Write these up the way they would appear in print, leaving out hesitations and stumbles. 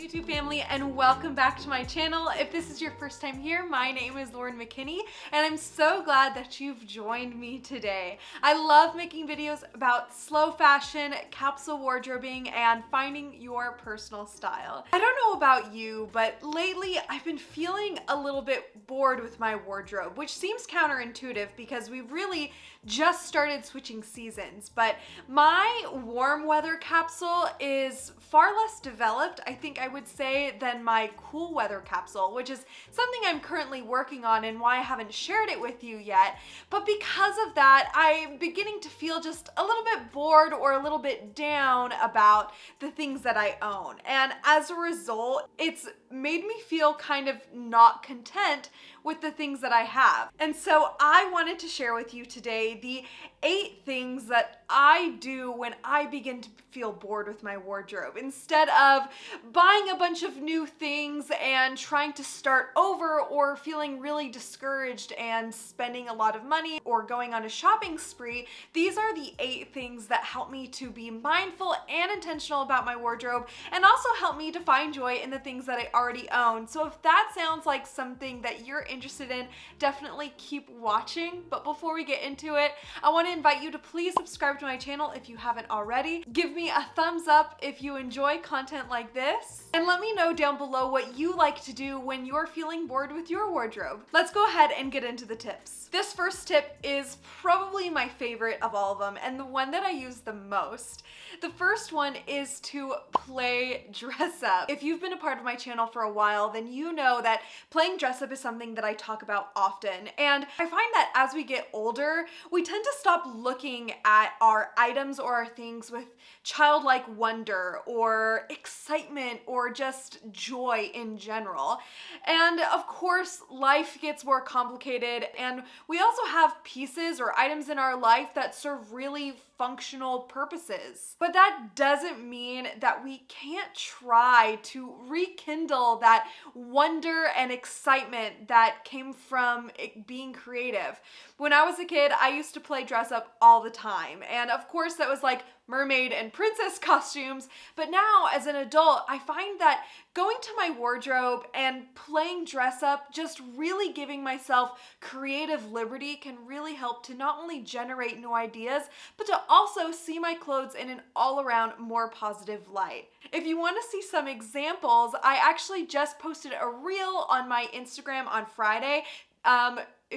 YouTube family, and welcome back to my channel. If this is your first time here, my name is McKinney, and I'm so glad that you've joined me today. I love making videos about slow fashion, capsule wardrobing, and finding your personal style. I don't know about you, but lately I've been feeling a little bit bored with my wardrobe, which seems counterintuitive because we've really just started switching seasons, but my warm weather capsule is far less developed, I think I would say, than my cool weather capsule, which is something I'm currently working on and why I haven't shared it with you yet. But because of that, I'm beginning to feel just a little bit bored or a little bit down about the things that I own. And as a result, it's made me feel kind of not content with the things that I have. And so I wanted to share with you today the 8 things that I do when I begin to feel bored with my wardrobe. Instead of buying a bunch of new things and trying to start over, or feeling really discouraged and spending a lot of money or going on a shopping spree, these are the 8 things that help me to be mindful and intentional about my wardrobe, and also help me to find joy in the things that I already own. So if that sounds like something that you're interested in, definitely keep watching. But before we get into it, I want to invite you to please subscribe to my channel if you haven't already. Give me a thumbs up if you enjoy content like this, and let me know down below what you like to do when you're feeling bored with your wardrobe. Let's go ahead and get into the tips. This first tip is probably my favorite of all of them, and the one that I use the most. The first one is to play dress up. If you've been a part of my channel for a while, then you know that playing dress up is something that I talk about often. And I find that as we get older, we tend to stop looking at our items or our things with childlike wonder or excitement or just joy in general. And of course, life gets more complicated, and we also have pieces or items in our life that serve really functional purposes. But that doesn't mean that we can't try to rekindle that wonder and excitement that came from it being creative. When I was a kid, I used to play dress up all the time. And of course, that was like mermaid and princess costumes. But now as an adult, I find that going to my wardrobe and playing dress up, just really giving myself creative liberty, can really help to not only generate new ideas, but to also see my clothes in an all-around more positive light. If you want to see some examples, I actually just posted a reel on my Instagram on Friday,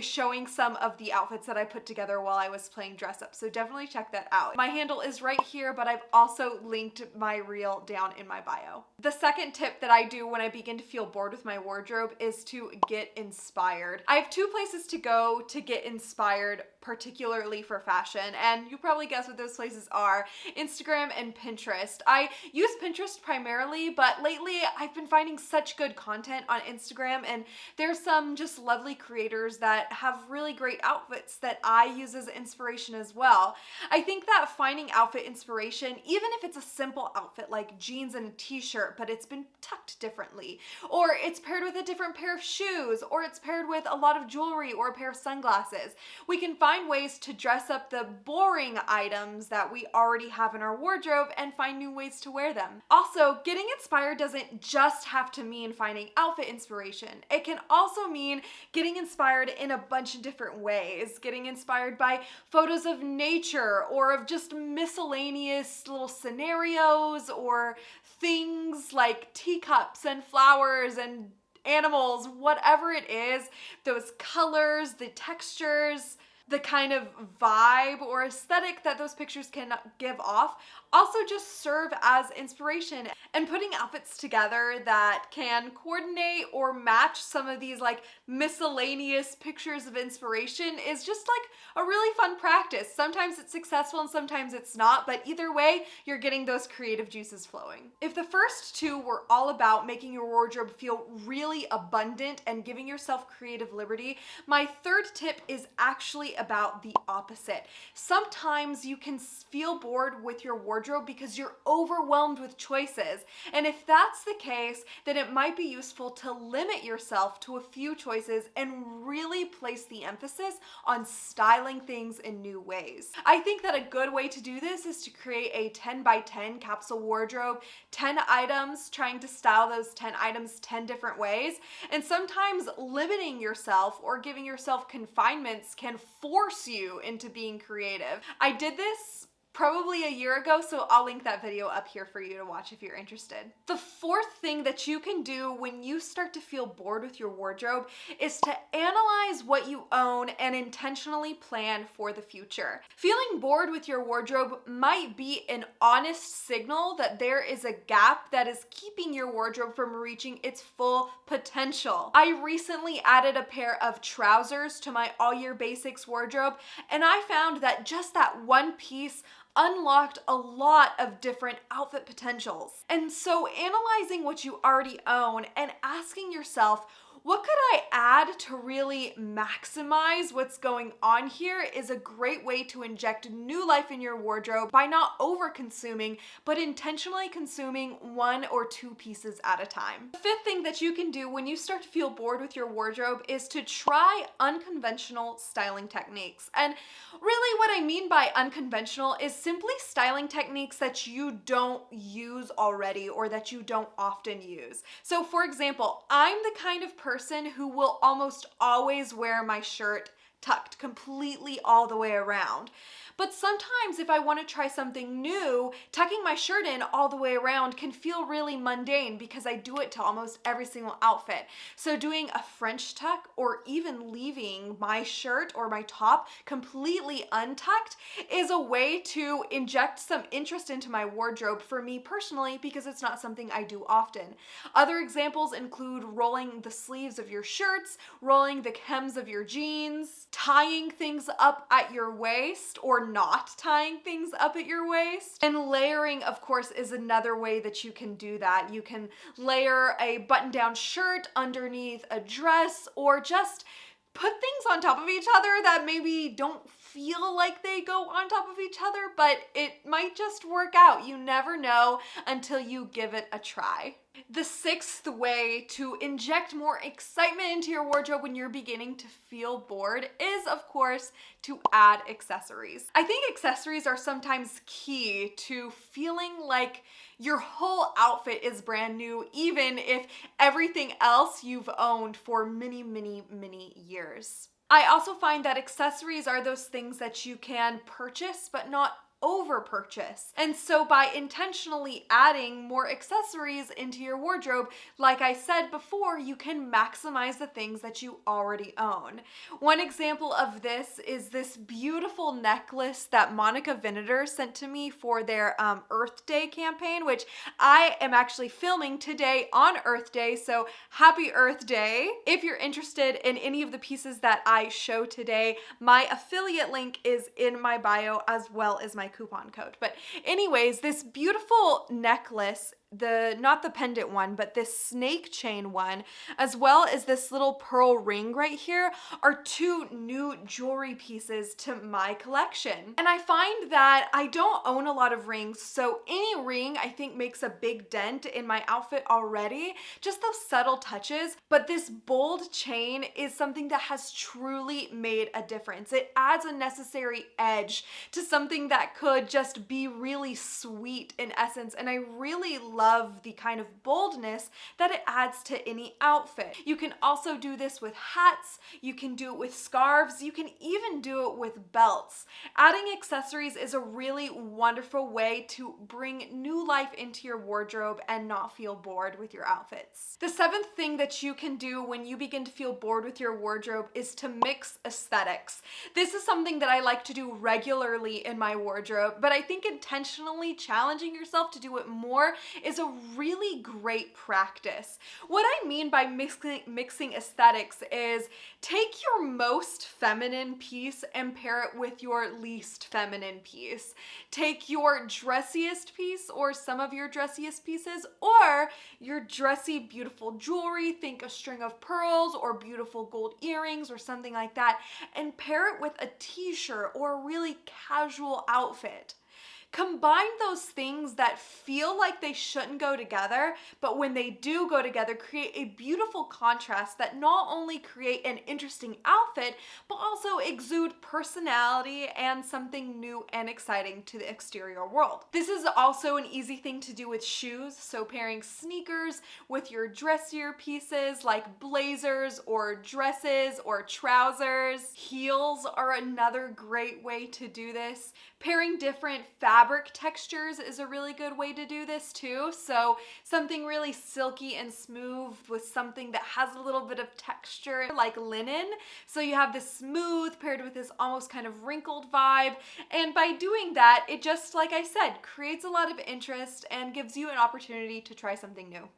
showing some of the outfits that I put together while I was playing dress up. So definitely check that out. My handle is right here, but I've also linked my reel down in my bio. The second tip that I do when I begin to feel bored with my wardrobe is to get inspired. I have 2 places to go to get inspired, particularly for fashion, and you probably guess what those places are: Instagram and Pinterest. I use Pinterest primarily, but lately I've been finding such good content on Instagram, and there's some just lovely creators that have really great outfits that I use as inspiration as well. I think that finding outfit inspiration, even if it's a simple outfit like jeans and a t-shirt, but it's been tucked differently, or it's paired with a different pair of shoes, or it's paired with a lot of jewelry or a pair of sunglasses, we can find ways to dress up the boring items that we already have in our wardrobe and find new ways to wear them. Also, getting inspired doesn't just have to mean finding outfit inspiration. It can also mean getting inspired in a bunch of different ways. Getting inspired by photos of nature, or of just miscellaneous little scenarios or things like teacups and flowers and animals, whatever it is, those colors, the textures, the kind of vibe or aesthetic that those pictures can give off also just serve as inspiration. And putting outfits together that can coordinate or match some of these like miscellaneous pictures of inspiration is just like a really fun practice. Sometimes it's successful and sometimes it's not, but either way, you're getting those creative juices flowing. If the first 2 were all about making your wardrobe feel really abundant and giving yourself creative liberty, my third tip is actually about the opposite. Sometimes you can feel bored with your wardrobe wardrobe because you're overwhelmed with choices. And if that's the case, then it might be useful to limit yourself to a few choices and really place the emphasis on styling things in new ways. I think that a good way to do this is to create a 10 by 10 capsule wardrobe, 10 items, trying to style those 10 items 10 different ways. And sometimes limiting yourself or giving yourself confinements can force you into being creative. I did this probably a year ago, so I'll link that video up here for you to watch if you're interested. The fourth thing that you can do when you start to feel bored with your wardrobe is to analyze what you own and intentionally plan for the future. Feeling bored with your wardrobe might be an honest signal that there is a gap that is keeping your wardrobe from reaching its full potential. I recently added a pair of trousers to my all year basics wardrobe, and I found that just that one piece unlocked a lot of different outfit potentials. And so analyzing what you already own and asking yourself, what could I add to really maximize what's going on here is a great way to inject new life in your wardrobe by not over consuming, but intentionally consuming one or two pieces at a time. The fifth thing that you can do when you start to feel bored with your wardrobe is to try unconventional styling techniques. And really what I mean by unconventional is simply styling techniques that you don't use already or that you don't often use. So for example, I'm the kind of person who will almost always wear my shirt tucked completely all the way around. But sometimes if I want to try something new, tucking my shirt in all the way around can feel really mundane because I do it to almost every single outfit. So doing a French tuck or even leaving my shirt or my top completely untucked is a way to inject some interest into my wardrobe for me personally because it's not something I do often. Other examples include rolling the sleeves of your shirts, rolling the hems of your jeans, tying things up at your waist or not tying things up at your waist. And layering, of course, is another way that you can do that. You can layer a button-down shirt underneath a dress or just put things on top of each other that maybe don't feel like they go on top of each other, but it might just work out. You never know until you give it a try. The sixth way to inject more excitement into your wardrobe when you're beginning to feel bored is, of course, to add accessories. I think accessories are sometimes key to feeling like your whole outfit is brand new, even if everything else you've owned for many, many, many years. I also find that accessories are those things that you can purchase but not over purchase. And so by intentionally adding more accessories into your wardrobe, like I said before, you can maximize the things that you already own. One example of this is this beautiful necklace that Monica Vineder sent to me for their Earth Day campaign, which I am actually filming today on Earth Day, so happy Earth Day. If you're interested in any of the pieces that I show today, my affiliate link is in my bio as well as my coupon code. But anyways, this beautiful necklace, not the pendant one, but this snake chain one, as well as this little pearl ring right here, are two new jewelry pieces to my collection. And I find that I don't own a lot of rings, so any ring I think makes a big dent in my outfit already, just those subtle touches. But this bold chain is something that has truly made a difference. It adds a necessary edge to something that could just be really sweet in essence, and I really love the kind of boldness that it adds to any outfit. You can also do this with hats, you can do it with scarves, you can even do it with belts. Adding accessories is a really wonderful way to bring new life into your wardrobe and not feel bored with your outfits. The seventh thing that you can do when you begin to feel bored with your wardrobe is to mix aesthetics. This is something that I like to do regularly in my wardrobe, but I think intentionally challenging yourself to do it more is a really great practice. What I mean by mixing aesthetics is take your most feminine piece and pair it with your least feminine piece. Take your dressiest piece or some of your dressiest pieces or your dressy, beautiful jewelry, think a string of pearls or beautiful gold earrings or something like that, and pair it with a t-shirt or a really casual outfit. Combine those things that feel like they shouldn't go together, but when they do go together, create a beautiful contrast that not only create an interesting outfit, but also exude personality and something new and exciting to the exterior world. This is also an easy thing to do with shoes, so pairing sneakers with your dressier pieces like blazers or dresses or trousers. Heels are another great way to do this. Pairing different fabric textures is a really good way to do this too. So something really silky and smooth with something that has a little bit of texture like linen. So you have this smooth paired with this almost kind of wrinkled vibe. And by doing that, it just, like I said, creates a lot of interest and gives you an opportunity to try something new.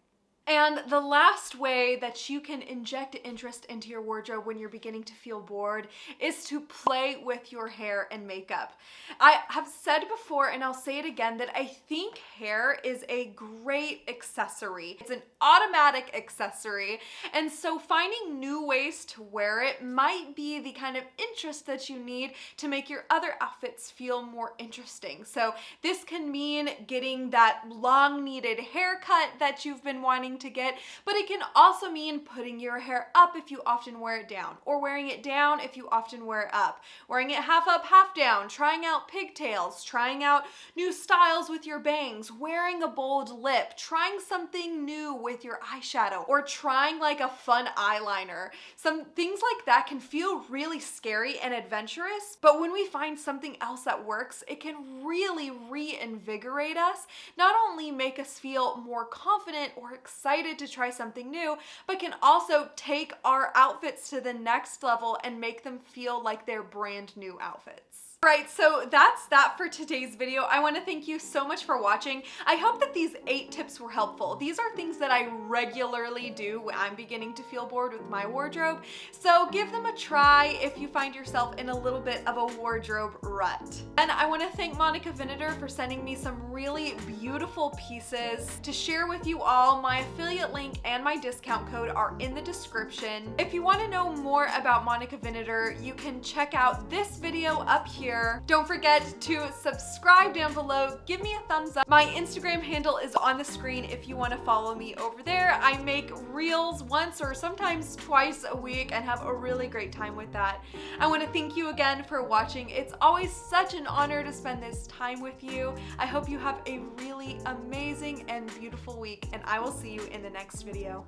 And the last way that you can inject interest into your wardrobe when you're beginning to feel bored is to play with your hair and makeup. I have said before, and I'll say it again, that I think hair is a great accessory. It's an automatic accessory, and so finding new ways to wear it might be the kind of interest that you need to make your other outfits feel more interesting. So this can mean getting that long needed haircut that you've been wanting to get, but it can also mean putting your hair up if you often wear it down, or wearing it down if you often wear it up, wearing it half up, half down, trying out pigtails, trying out new styles with your bangs, wearing a bold lip, trying something new with your eyeshadow, or trying like a fun eyeliner. Some things like that can feel really scary and adventurous, but when we find something else that works, it can really reinvigorate us, not only make us feel more confident or excited to try something new, but can also take our outfits to the next level and make them feel like they're brand new outfits. Right, so that's that for today's video. I want to thank you so much for watching. I hope that these 8 tips were helpful. These are things that I regularly do when I'm beginning to feel bored with my wardrobe, so give them a try if you find yourself in a little bit of a wardrobe rut. And I want to thank Monica Viniter for sending me some really beautiful pieces to share with you all. My affiliate link and my discount code are in the description. If you want to know more about Monica Viniter, you can check out this video up here. Don't forget to subscribe down below, give me a thumbs up. My Instagram handle is on the screen if you want to follow me over there. I make reels once or sometimes twice a week and have a really great time with that. I want to thank you again for watching. It's always such an honor to spend this time with you. I hope you have a really amazing and beautiful week, and I will see you in the next video.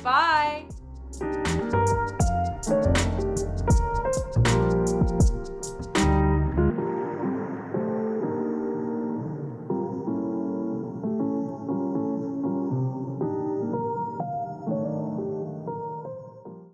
Bye!